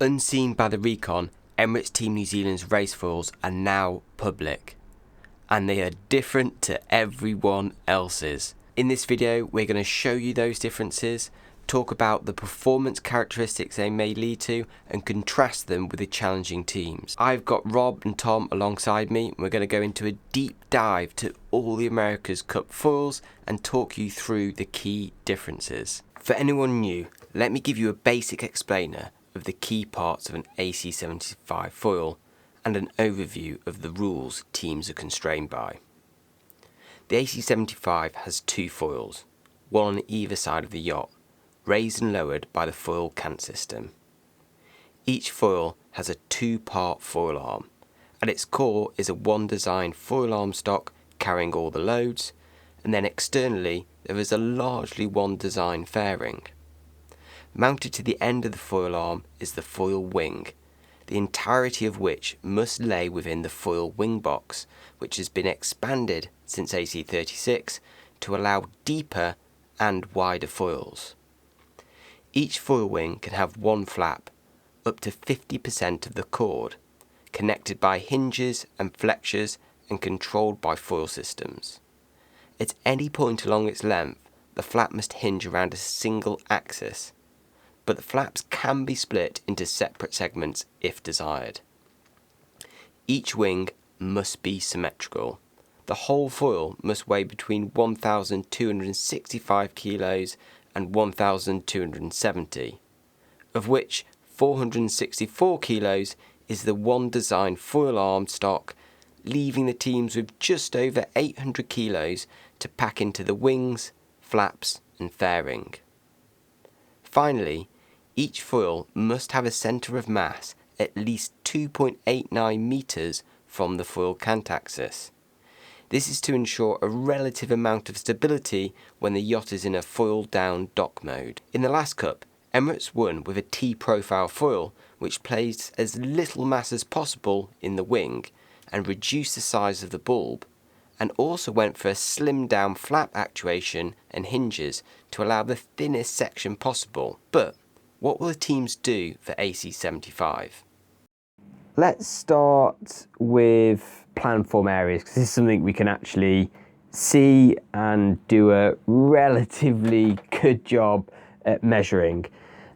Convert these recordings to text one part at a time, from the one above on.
Unseen by the Recon, Emirates Team New Zealand's race foils are now public, and they are different to everyone else's. In this video, we're going to show you those differences, talk about the performance characteristics they may lead to, and contrast them with the challenging teams. I've got Rob and Tom alongside me, and we're going to go into a deep dive to all the America's Cup foils and talk you through the key differences. For anyone new, let me give you a basic explainer of the key parts of an AC75 foil and an overview of the rules teams are constrained by. The AC75 has two foils, one on either side of the yacht, raised and lowered by the foil cant system. Each foil has a two-part foil arm. At its core is a one-design foil arm stock carrying all the loads, and then externally there is a largely one-design fairing. Mounted to the end of the foil arm is the foil wing, the entirety of which must lay within the foil wing box, which has been expanded since AC36 to allow deeper and wider foils. Each foil wing can have one flap, up to 50% of the cord, connected by hinges and flexures and controlled by foil systems. At any point along its length, the flap must hinge around a single axis, but the flaps can be split into separate segments if desired. Each wing must be symmetrical. The whole foil must weigh between 1,265 kilos and 1,270, of which 464 kilos is the one design foil arm stock, leaving the teams with just over 800 kilos to pack into the wings, flaps and fairing. Finally, each foil must have a centre of mass at least 2.89 metres from the foil cant axis. This is to ensure a relative amount of stability when the yacht is in a foil down dock mode. In the last Cup, Emirates won with a T-profile foil which placed as little mass as possible in the wing and reduced the size of the bulb, and also went for a slimmed down flap actuation and hinges to allow the thinnest section possible. But what will the teams do for AC75? Let's start with planform areas, because this is something we can actually see and do a relatively good job at measuring.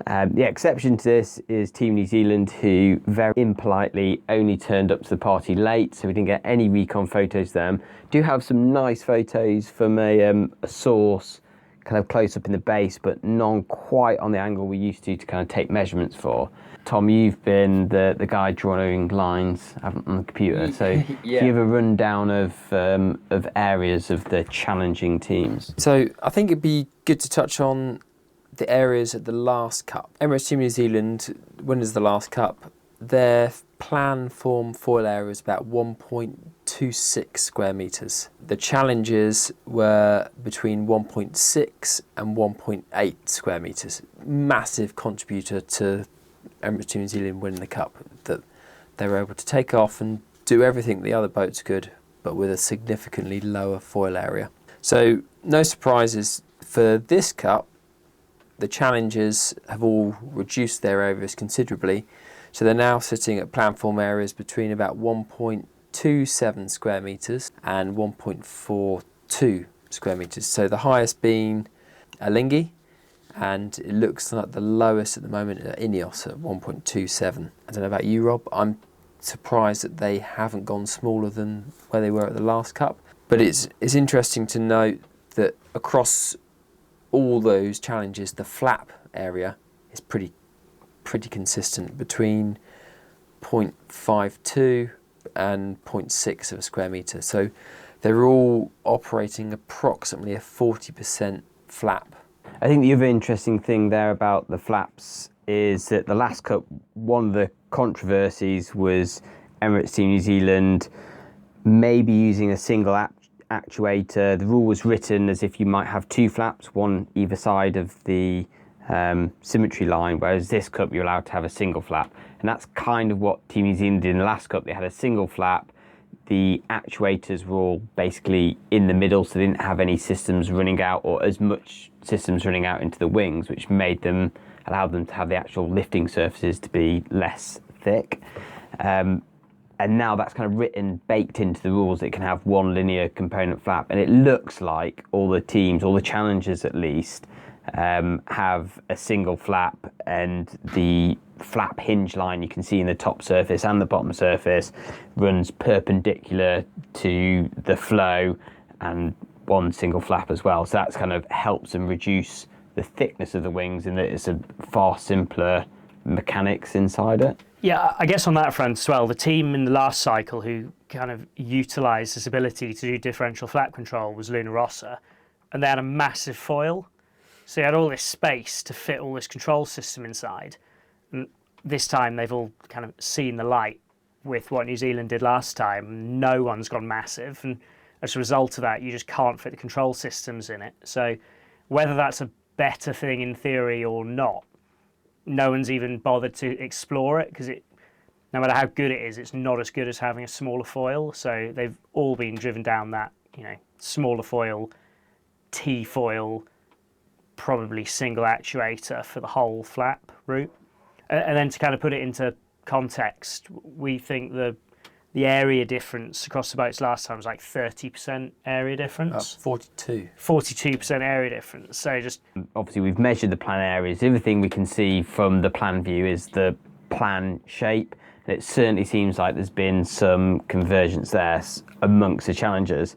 The exception to this is Team New Zealand, who very impolitely only turned up to the party late, so we didn't get any recon photos of them. Do have some nice photos from a source kind of close up in the base, but none quite on the angle we used to kind of take measurements for. Tom, you've been the guy drawing lines on the computer, so yeah. Do you have a rundown of areas of the challenging teams? So I think it'd be good to touch on the areas at the last Cup. Emirates Team New Zealand, winners of the last Cup, their plan form foil area is about 1.26 square metres. The challenges were between 1.6 and 1.8 square metres. Massive contributor to Emirates Team New Zealand winning the Cup, that they were able to take off and do everything the other boats could, but with a significantly lower foil area. So no surprises for this Cup. The challengers have all reduced their areas considerably, so they're now sitting at planform areas between about 1.27 square metres and 1.42 square metres. So the highest being Alingi, and it looks like the lowest at the moment at Ineos at 1.27. I don't know about you, Rob. I'm surprised that they haven't gone smaller than where they were at the last Cup. But it's interesting to note that across all those challenges, the flap area is pretty consistent between 0.52 and 0.6 of a square metre. So they're all operating approximately a 40% flap. I think the other interesting thing there about the flaps is that the last Cup, one of the controversies was Emirates Team New Zealand maybe using a single actuator. The rule was written as if you might have two flaps, one either side of the symmetry line, whereas this Cup you're allowed to have a single flap. And that's kind of what Team New Zealand did in the last Cup. They had a single flap. The actuators were all basically in the middle, so they didn't have any systems running out, or as much systems running out into the wings, which made them allow them to have the actual lifting surfaces to be less thick. And now that's kind of baked into the rules. It can have one linear component flap, and it looks like all the teams, all the challengers at least, have a single flap, and the flap hinge line you can see in the top surface and the bottom surface runs perpendicular to the flow, and one single flap as well. So that's kind of helps them reduce the thickness of the wings, in that it's a far simpler mechanics inside it. Yeah, I guess on that front as well, the team in the last cycle who kind of utilised this ability to do differential flap control was Luna Rossa, and they had a massive foil. So you had all this space to fit all this control system inside. And this time they've all kind of seen the light with what New Zealand did last time. No one's gone massive, and as a result of that, you just can't fit the control systems in it. So whether that's a better thing in theory or not, no one's even bothered to explore it, because no matter how good it is, it's not as good as having a smaller foil. So they've all been driven down that, smaller foil, T-foil, probably single actuator for the whole flap route. And then to kind of put it into context, we think the area difference across the boats last time was like 30% area difference. 42% area difference. So just obviously we've measured the plan areas. The other thing we can see from the plan view is the plan shape, and it certainly seems like there's been some convergence there amongst the challengers.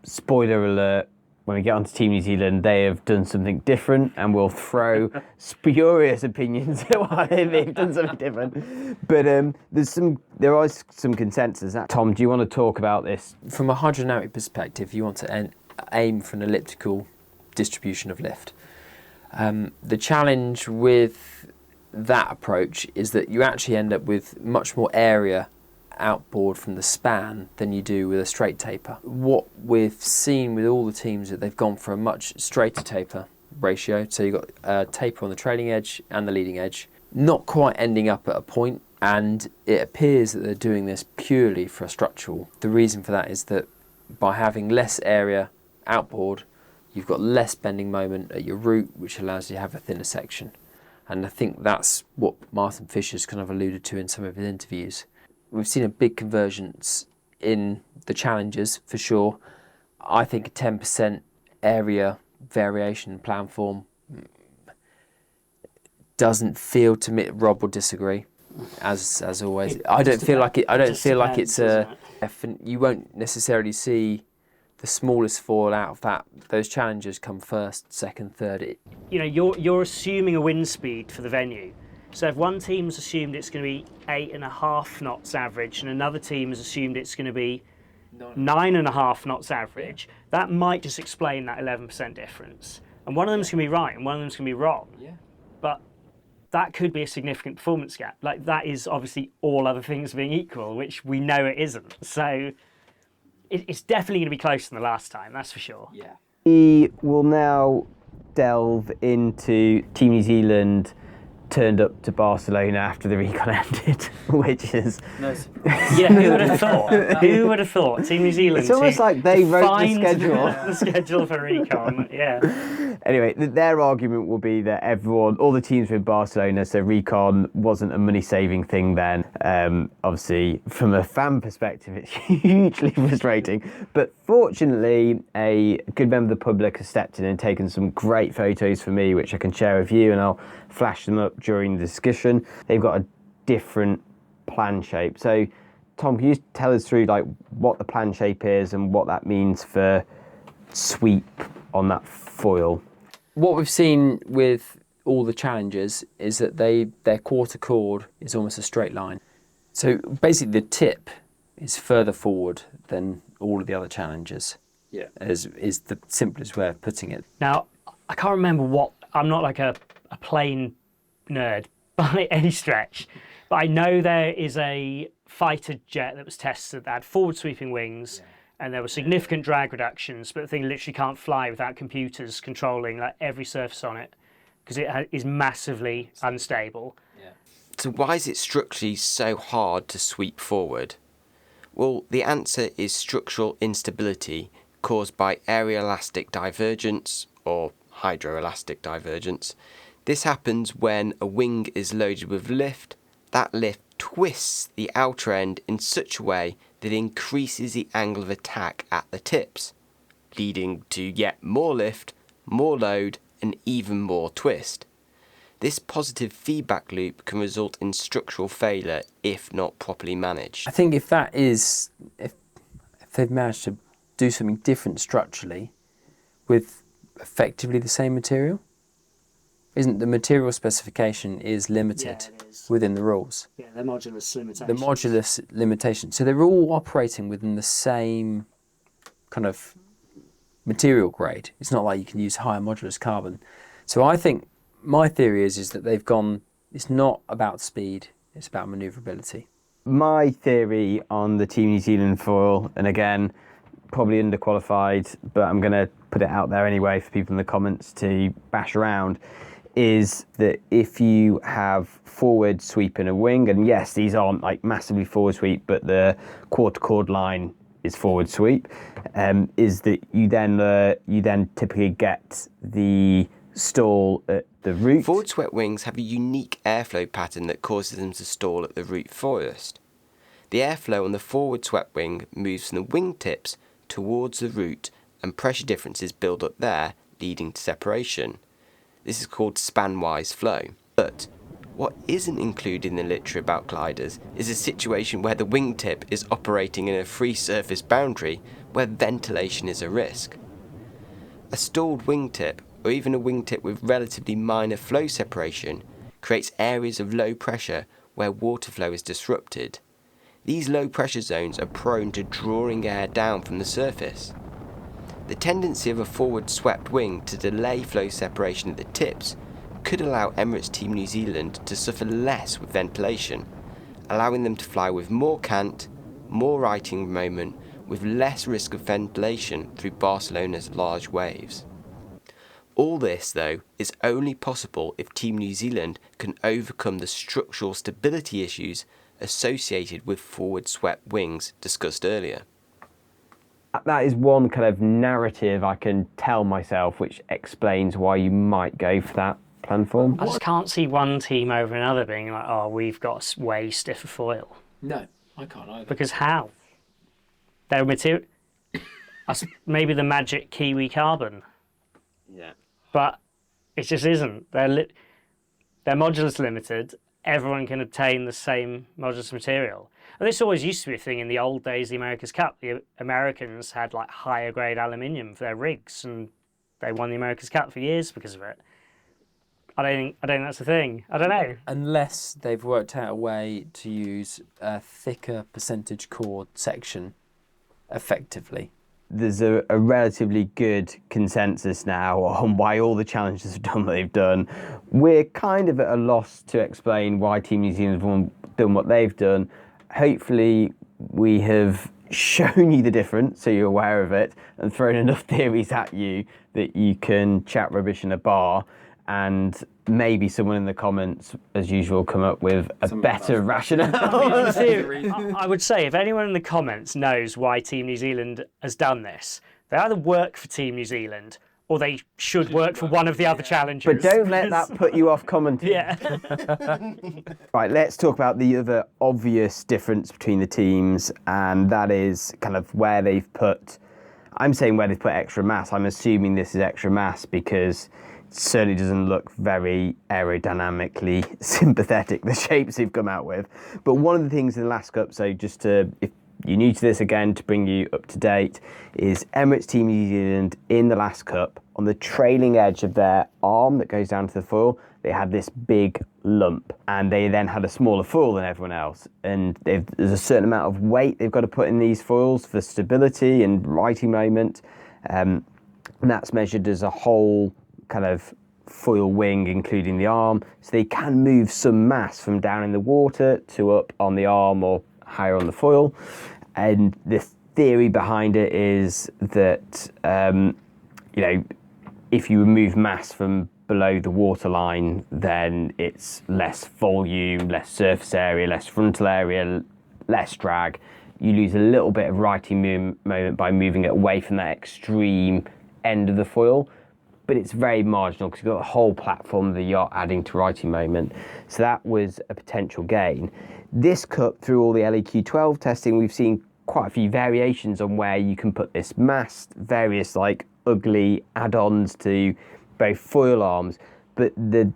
Spoiler alert, when we get onto Team New Zealand, they have done something different, and we'll throw spurious opinions at why they've done something different. But there is some consensus. Tom, do you want to talk about this? From a hydrodynamic perspective, you want to aim for an elliptical distribution of lift. The challenge with that approach is that you actually end up with much more area outboard from the span than you do with a straight taper. What we've seen with all the teams, that they've gone for a much straighter taper ratio. So you've got a taper on the trailing edge and the leading edge, not quite ending up at a point, and it appears that they're doing this purely for a structural. The reason for that is that by having less area outboard, you've got less bending moment at your root, which allows you to have a thinner section. And I think that's what Martin Fisher's kind of alluded to in some of his interviews. We've seen a big convergence in the challenges, for sure. I think a 10% area variation in plan form doesn't feel to me. Rob will disagree, as always. I don't feel like it's a. You won't necessarily see the smallest foil out of those challenges come first, second, third. You're assuming a wind speed for the venue. So if one team's assumed it's going to be 8.5 knots average, and another team has assumed it's going to be 9.5 knots average, that might just explain that 11% difference. And one of them's going to be right, and one of them's going to be wrong. Yeah. But that could be a significant performance gap. Like, that is obviously all other things being equal, which we know it isn't. So it's definitely going to be closer than the last time, that's for sure. Yeah. We will now delve into Team New Zealand turned up to Barcelona after the Recon ended, which is... No surprise. Yeah, who would have thought? Who would have thought? Team New Zealand... It's almost like they wrote the schedule. The schedule for Recon, yeah. Anyway, their argument will be that all the teams were in Barcelona, so Recon wasn't a money-saving thing then. Obviously, from a fan perspective, it's hugely frustrating. But fortunately, a good member of the public has stepped in and taken some great photos for me, which I can share with you, and I'll flash them up during the discussion. They've got a different plan shape. So, Tom, can you tell us through what the plan shape is and what that means for sweep on that foil? What we've seen with all the challenges is that their quarter chord is almost a straight line. So basically the tip is further forward than all of the other challenges. Yeah, is the simplest way of putting it. Now, I can't remember I'm not like a plane nerd by any stretch, but I know there is a fighter jet that was tested that had forward sweeping wings, and there were significant drag reductions, but the thing literally can't fly without computers controlling every surface on it, because it is massively unstable. Yeah. So why is it structurally so hard to sweep forward? Well, the answer is structural instability caused by aeroelastic divergence or hydroelastic divergence. This happens when a wing is loaded with lift. That lift twists the outer end in such a way that it increases the angle of attack at the tips, leading to yet more lift, more load, and even more twist. This positive feedback loop can result in structural failure if not properly managed. I think if they've managed to do something different structurally with effectively the same material, isn't the material specification is limited within the rules? Yeah, they're modulus limitations. The modulus limitation. So they're all operating within the same kind of material grade. It's not like you can use higher modulus carbon. So I think my theory is that they've gone, it's not about speed, it's about manoeuvrability. My theory on the Team New Zealand foil, and again, probably underqualified, but I'm going to put it out there anyway for people in the comments to bash around, is that if you have forward sweep in a wing, and yes, these aren't like massively forward sweep, but the quarter chord line is forward sweep, is that you then typically get the stall at the root. Forward swept wings have a unique airflow pattern that causes them to stall at the root first. The airflow on the forward swept wing moves from the wingtips towards the root, and pressure differences build up there, leading to separation. This is called span-wise flow. But what isn't included in the literature about gliders is a situation where the wingtip is operating in a free surface boundary where ventilation is a risk. A stalled wingtip, or even a wingtip with relatively minor flow separation, creates areas of low pressure where water flow is disrupted. These low pressure zones are prone to drawing air down from the surface. The tendency of a forward swept wing to delay flow separation at the tips could allow Emirates Team New Zealand to suffer less with ventilation, allowing them to fly with more cant, more righting moment, with less risk of ventilation through Barcelona's large waves. All this, though, is only possible if Team New Zealand can overcome the structural stability issues associated with forward swept wings discussed earlier. That is one kind of narrative I can tell myself which explains why you might go for that plan form. I just can't see one team over another being like, oh, we've got way stiffer foil. No, I can't either. Because how? Their material... Maybe the magic Kiwi carbon. Yeah. But it just isn't. They're modulus limited. Everyone can obtain the same modulus material. And this always used to be a thing in the old days, the America's Cup. The Americans had like higher grade aluminium for their rigs, and they won the America's Cup for years because of it. I don't think that's a thing. I don't know. Unless they've worked out a way to use a thicker percentage cord section effectively. There's a relatively good consensus now on why all the challengers have done what they've done. We're kind of at a loss to explain why Team New Zealand have done what they've done. Hopefully we have shown you the difference so you're aware of it and thrown enough theories at you that you can chat rubbish in a bar, and maybe someone in the comments, as usual, come up with a better rationale. I would say if anyone in the comments knows why Team New Zealand has done this, they either work for Team New Zealand or they should work for one of the other challengers. But don't let that put you off commenting. Yeah. Right, let's talk about the other obvious difference between the teams, and that is kind of where they've put, I'm saying where they've put extra mass. I'm assuming this is extra mass because it certainly doesn't look very aerodynamically sympathetic, the shapes they've come out with. But one of the things in the last cup, so just to, if you're new to this again, to bring you up to date, is Emirates Team New Zealand in the last cup, on the trailing edge of their arm that goes down to the foil, they had this big lump, and they then had a smaller foil than everyone else. And there's a certain amount of weight they've got to put in these foils for stability and righting moment. And that's measured as a whole kind of foil wing, including the arm. So they can move some mass from down in the water to up on the arm or higher on the foil. And the theory behind it is that, if you remove mass from below the waterline, then it's less volume, less surface area, less frontal area, less drag. You lose a little bit of righting moment by moving it away from that extreme end of the foil. but it's very marginal because you've got the whole platform of the yacht adding to writing moment. So that was a potential gain. This cup, through all the LEQ12 testing, we've seen quite a few variations on where you can put this mast, various like ugly add-ons to both foil arms, but the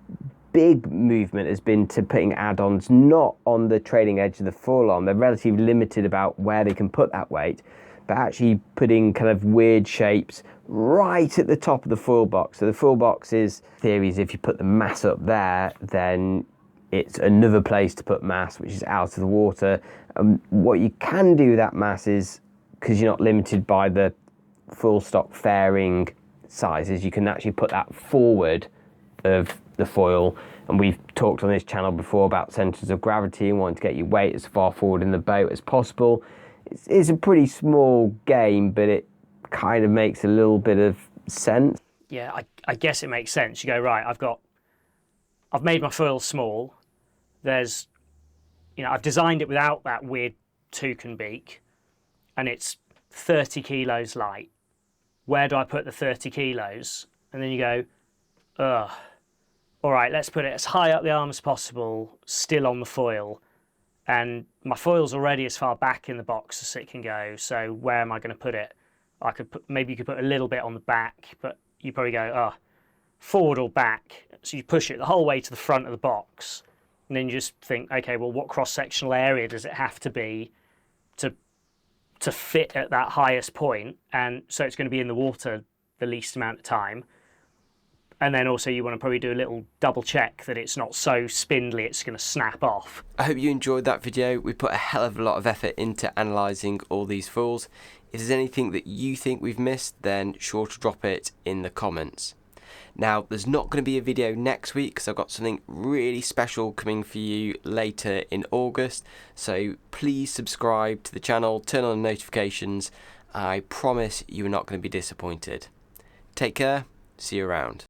big movement has been to putting add-ons not on the trailing edge of the foil arm. They're relatively limited about where they can put that weight, but actually putting kind of weird shapes right at the top of the foil box. So the foil box's theory is if you put the mass up there, then it's another place to put mass, which is out of the water. What you can do with that mass is, because you're not limited by the full stock fairing sizes, you can actually put that forward of the foil. And we've talked on this channel before about centres of gravity and wanting to get your weight as far forward in the boat as possible. It's a pretty small game, but it kind of makes a little bit of sense. Yeah, I guess it makes sense. You go, right, I've made my foil small. There's, I've designed it without that weird toucan beak, and it's 30 kilos light. Where do I put the 30 kilos? And then you go, ugh. All right, let's put it as high up the arm as possible, still on the foil. And my foil's already as far back in the box as it can go, so where am I going to put it? Maybe you could put a little bit on the back, but you probably go, oh, forward or back. So you push it the whole way to the front of the box, and then you just think, okay, well, what cross-sectional area does it have to be to fit at that highest point? And so it's going to be in the water the least amount of time. And then also you want to probably do a little double check that it's not so spindly it's going to snap off. I hope you enjoyed that video. We put a hell of a lot of effort into analysing all these foils. If there's anything that you think we've missed, then sure to drop it in the comments. Now, there's not going to be a video next week because I've got something really special coming for you later in August. So please subscribe to the channel, turn on the notifications. I promise you're not going to be disappointed. Take care, see you around.